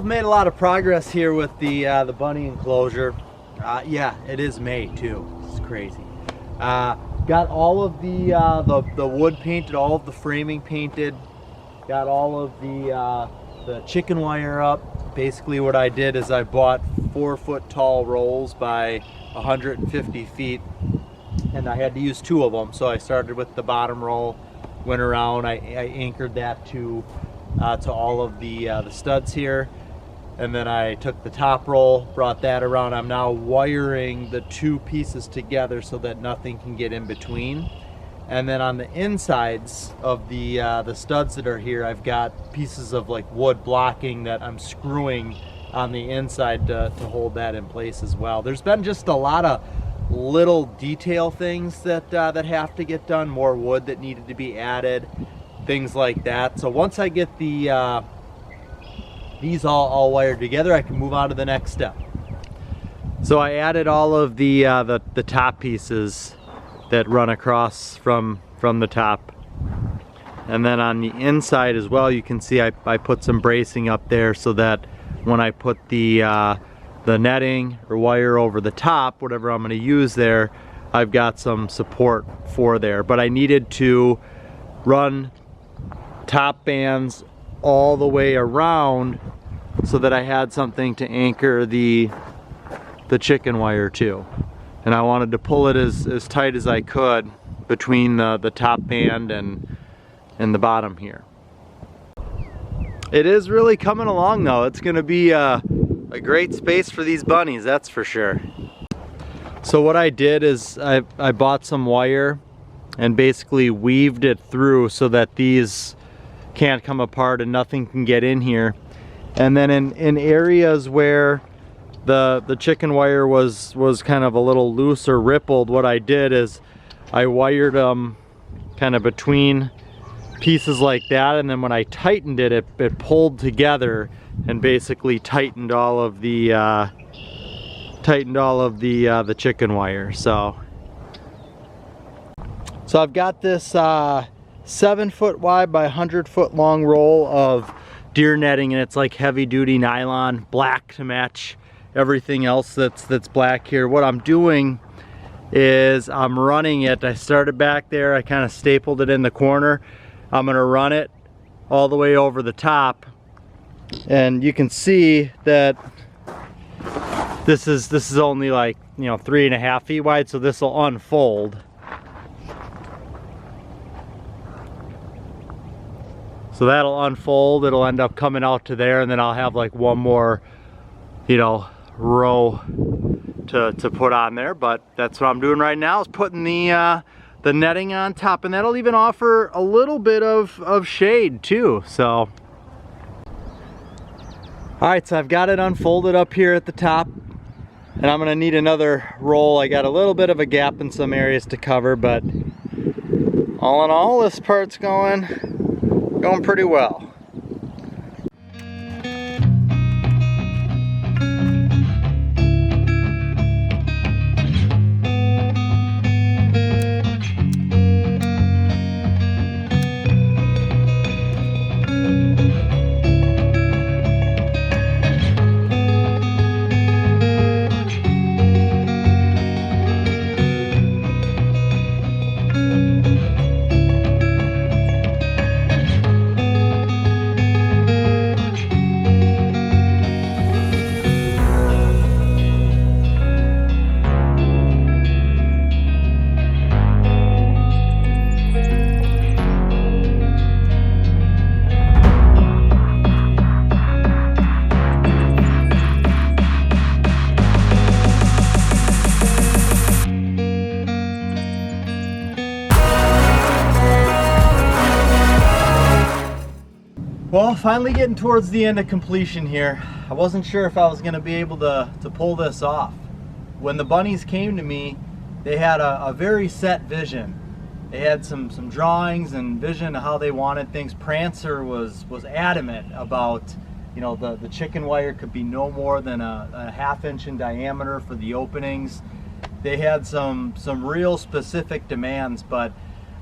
I've made a lot of progress here with the bunny enclosure. Yeah, it is May too. It's crazy. Got all of the wood painted, all of the framing painted. Got all of the chicken wire up. Basically, what I did is I bought 4-foot tall rolls by 150 feet, and I had to use 2 of them. So I started with the bottom roll, went around. I anchored that to all of the studs here, and then I took the top roll, brought that around. I'm now wiring the 2 pieces together so that nothing can get in between. And then on the insides of the studs that are here, I've got pieces of like wood blocking that I'm screwing on the inside to hold that in place as well. There's been just a lot of little detail things that have to get done, more wood that needed to be added, things like that. So once I get these all wired together, I can move on to the next step. So I added all of the top pieces that run across from the top, and then on the inside as well, you can see I put some bracing up there so that when I put the netting or wire over the top, whatever I'm going to use there, I've got some support for there. But I needed to run top bands all the way around so that I had something to anchor the chicken wire to. And I wanted to pull it as tight as I could between the top band and the bottom here. It is really coming along though. It's gonna be a great space for these bunnies, that's for sure. So what I did is I bought some wire and basically weaved it through so that these can't come apart and nothing can get in here. And then in areas where the chicken wire was kind of a little loose or rippled, what I did is I wired them kind of between pieces like that, and then when I tightened it, it pulled together and basically tightened all of the chicken wire. So I've got this 7-foot wide by 100-foot long roll of deer netting, and it's like heavy duty nylon, black to match everything else that's black here. What I'm doing is I'm running it. I started back there, I kind of stapled it in the corner. I'm gonna run it all the way over the top, and you can see that this is only like, you know, 3.5 feet wide, so this will unfold. So that'll unfold, it'll end up coming out to there, and then I'll have like one more, you know, row to put on there. But that's what I'm doing right now, is putting the netting on top, and that'll even offer a little bit of shade too. So alright, so I've got it unfolded up here at the top, and I'm gonna need another roll. I got a little bit of a gap in some areas to cover, but all in all, this part's going pretty well. Well, finally getting towards the end of completion here. I wasn't sure if I was going to be able to pull this off. When the bunnies came to me, they had a very set vision. They had some drawings and vision of how they wanted things. Prancer was adamant about, you know, the chicken wire could be no more than a 1/2 inch in diameter for the openings. They had some real specific demands, but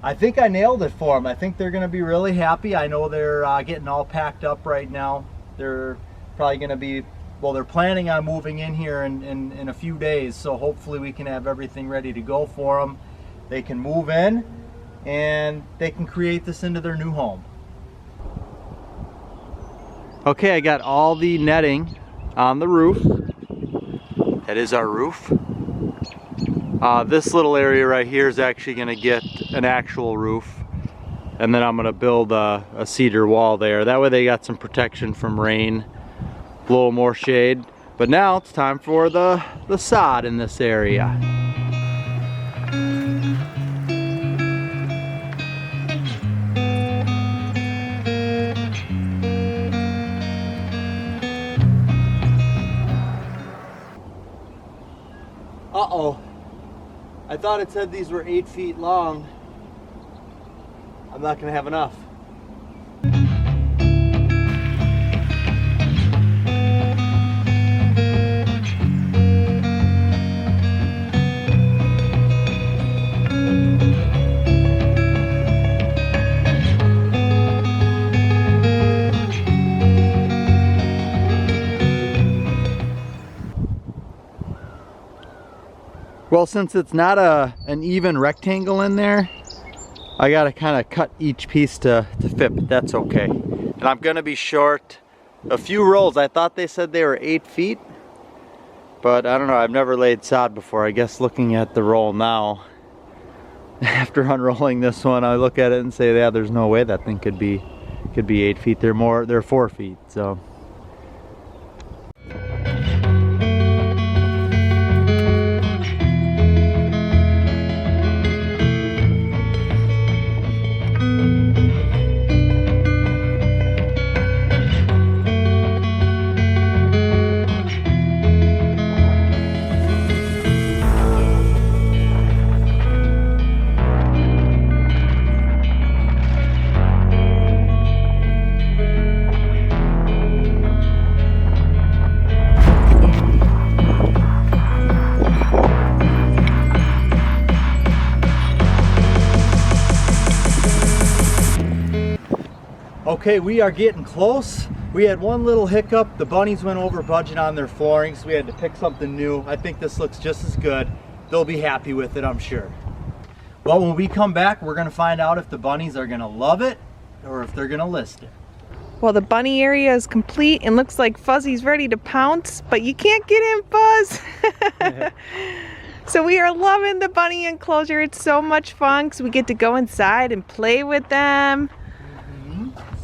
I think I nailed it for them. I think they're going to be really happy. I know they're getting all packed up right now. They're probably going to be, well, they're planning on moving in here in a few days, so hopefully we can have everything ready to go for them. They can move in and they can create this into their new home. Okay, I got all the netting on the roof. That is our roof. This little area right here is actually going to get an actual roof, and then I'm going to build a cedar wall there. That way they got some protection from rain, a little more shade. But now it's time for the sod in this area. Uh-oh. I thought it said these were 8 feet long. I'm not gonna have enough. Well, since it's not an even rectangle in there, I gotta kind of cut each piece to fit, but that's okay. And I'm gonna be short a few rolls. I thought they said they were 8 feet, but I don't know, I've never laid sod before. I guess looking at the roll now, after unrolling this one, I look at it and say, yeah, there's no way that thing could be 8 feet. They're 4 feet, so. Okay, we are getting close. We had one little hiccup. The bunnies went over budget on their flooring, so we had to pick something new. I think this looks just as good. They'll be happy with it, I'm sure. Well, when we come back, we're gonna find out if the bunnies are gonna love it or if they're gonna list it. Well, the bunny area is complete and looks like Fuzzy's ready to pounce, but you can't get in, Fuzz. So we are loving the bunny enclosure. It's so much fun because we get to go inside and play with them.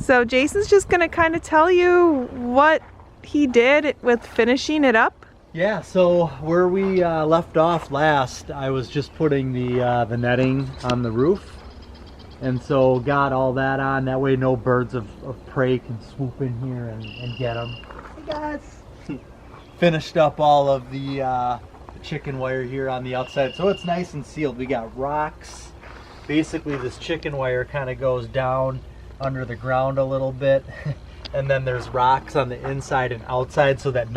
So Jason's just gonna kind of tell you what he did with finishing it up. Yeah, so where we left off last, I was just putting the netting on the roof, and so got all that on. That way no birds of prey can swoop in here and get them. Hey guys! Finished up all of the chicken wire here on the outside, so it's nice and sealed. We got rocks. Basically this chicken wire kind of goes down under the ground a little bit, and then there's rocks on the inside and outside so that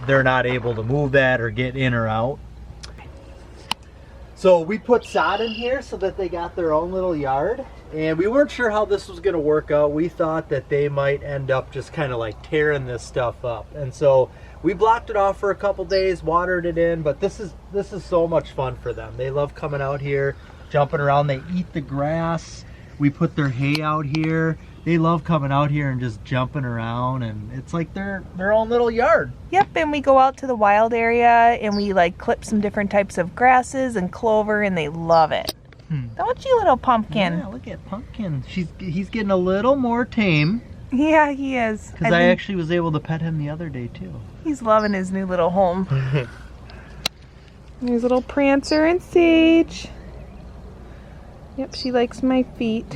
they're not able to move that or get in or out. So we put sod in here so that they got their own little yard, and we weren't sure how this was going to work out. We thought that they might end up just kind of like tearing this stuff up, and so we blocked it off for a couple days, watered it in. But this is so much fun for them. They love coming out here, jumping around. They eat the grass. We put their hay out here. They love coming out here and just jumping around, and it's like their own little yard. Yep, and we go out to the wild area and we like clip some different types of grasses and clover, and they love it. Don't you, little pumpkin? Yeah, look at Pumpkin. He's getting a little more tame. Yeah, he is. Because I actually was able to pet him the other day too. He's loving his new little home. There's little Prancer and Sage. Yep, she likes my feet.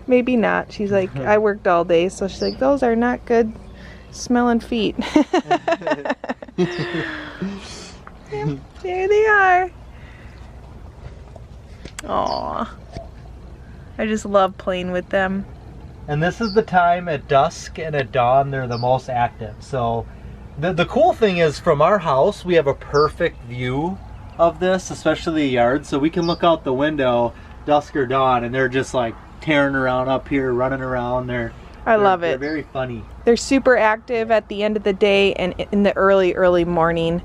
Maybe not. She's like, I worked all day, so she's like, those are not good smelling feet. Yep, there they are. Aw. I just love playing with them. And this is the time at dusk and at dawn they're the most active. So the cool thing is, from our house we have a perfect view of this, especially the yard, so we can look out the window dusk or dawn and they're just like tearing around up here, running around. They're I love it. They're very funny. They're super active at the end of the day and in the early morning.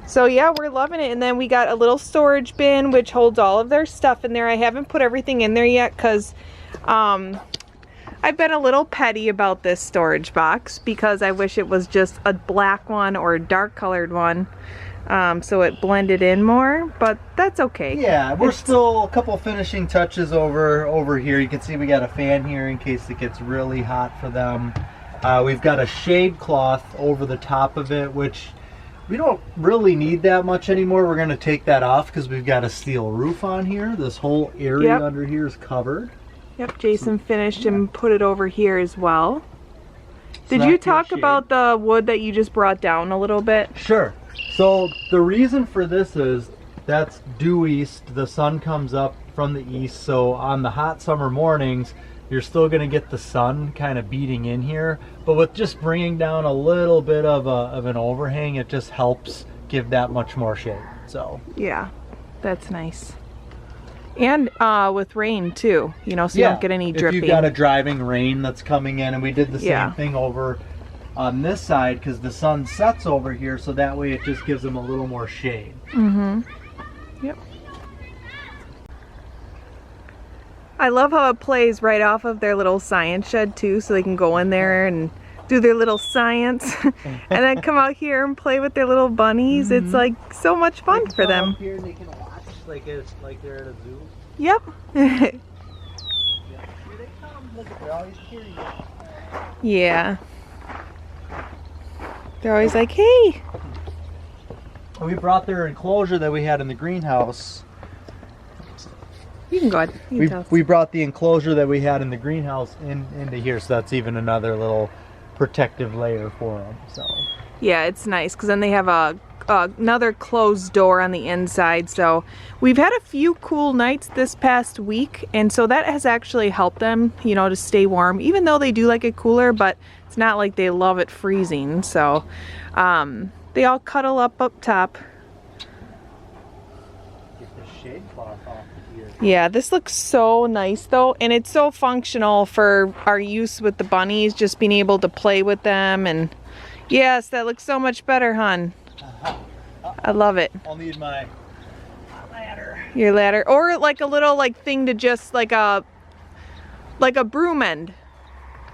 So yeah, we're loving it. And then we got a little storage bin which holds all of their stuff in there. I haven't put everything in there yet because I've been a little petty about this storage box because I wish it was just a black one or a dark colored one. So it blended in more, but that's okay. Yeah, we're still a couple finishing touches over here. You can see we got a fan here in case it gets really hot for them. We've got a shade cloth over the top of it, which we don't really need that much anymore. We're going to take that off because we've got a steel roof on here. This whole area under here is covered. Yep, Jason finished and put it over here as well. Did you talk about the wood that you just brought down a little bit? Sure. So the reason for this is that's due east. The sun comes up from the east, so on the hot summer mornings you're still going to get the sun kind of beating in here, but with just bringing down a little bit of an overhang, it just helps give that much more shade. So yeah, that's nice. And with rain too, you know, so you don't get any dripping. If you've got a driving rain that's coming in, and we did the same thing over on this side because the sun sets over here, so that way it just gives them a little more shade. Yep. I love how it plays right off of their little science shed too, so they can go in there and do their little science and then come out here and play with their little bunnies. It's like so much fun for them. Up here and they can watch like they're at a zoo. Yep. Here they come. Look, they're always curious. Yeah. They're always like, hey. We brought their enclosure that we had in the greenhouse. You can go ahead. We brought the enclosure that we had in the greenhouse into here, so that's even another little protective layer for them. So yeah, it's nice because then they have another closed door on the inside. So we've had a few cool nights this past week, and so that has actually helped them, you know, to stay warm, even though they do like it cooler, but it's not like they love it freezing. So they all cuddle up top. Get the shade cloth off of here. Yeah, this looks so nice though, and it's so functional for our use with the bunnies, just being able to play with them. And yes, that looks so much better, hon. I love it. I'll need my ladder. Your ladder, or like a little like thing to just like a broom end,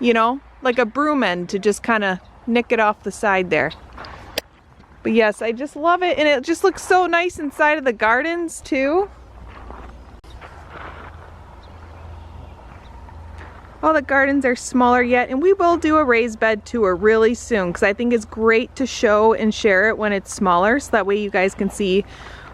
you know, like a broom end to just kind of nick it off the side there. But yes, I just love it, and it just looks so nice inside of the gardens too. All the gardens are smaller yet, and we will do a raised bed tour really soon because I think it's great to show and share it when it's smaller, so that way you guys can see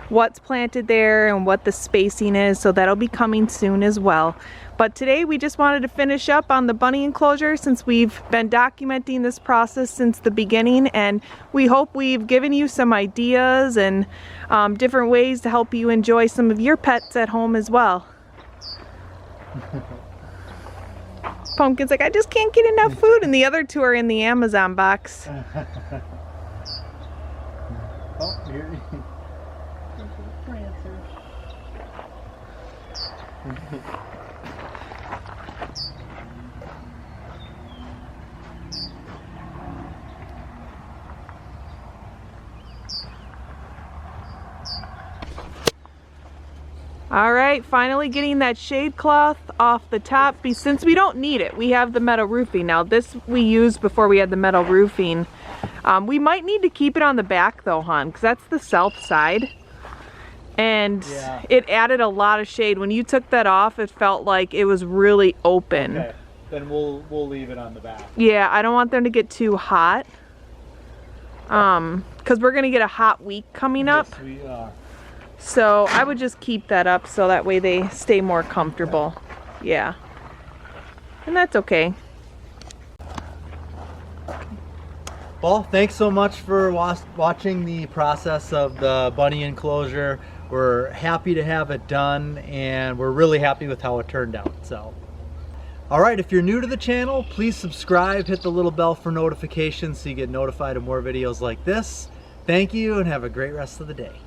what's planted there and what the spacing is. So that'll be coming soon as well. But today we just wanted to finish up on the bunny enclosure since we've been documenting this process since the beginning, and we hope we've given you some ideas and different ways to help you enjoy some of your pets at home as well. Pumpkin's like, I just can't get enough food, and the other two are in the Amazon box. Oh, here. All right, finally getting that shade cloth off the top. Since we don't need it, we have the metal roofing. Now this we used before we had the metal roofing. We might need to keep it on the back though, hon, because that's the south side. And it added a lot of shade. When you took that off, it felt like it was really open. Okay, then we'll leave it on the back. Yeah, I don't want them to get too hot. Because we're gonna get a hot week coming up. Yes, we are. So I would just keep that up so that way they stay more comfortable. Yeah. And that's okay. Well, thanks so much for watching the process of the bunny enclosure. We're happy to have it done, and we're really happy with how it turned out. So, all right, if you're new to the channel, please subscribe, hit the little bell for notifications so you get notified of more videos like this. Thank you, and have a great rest of the day.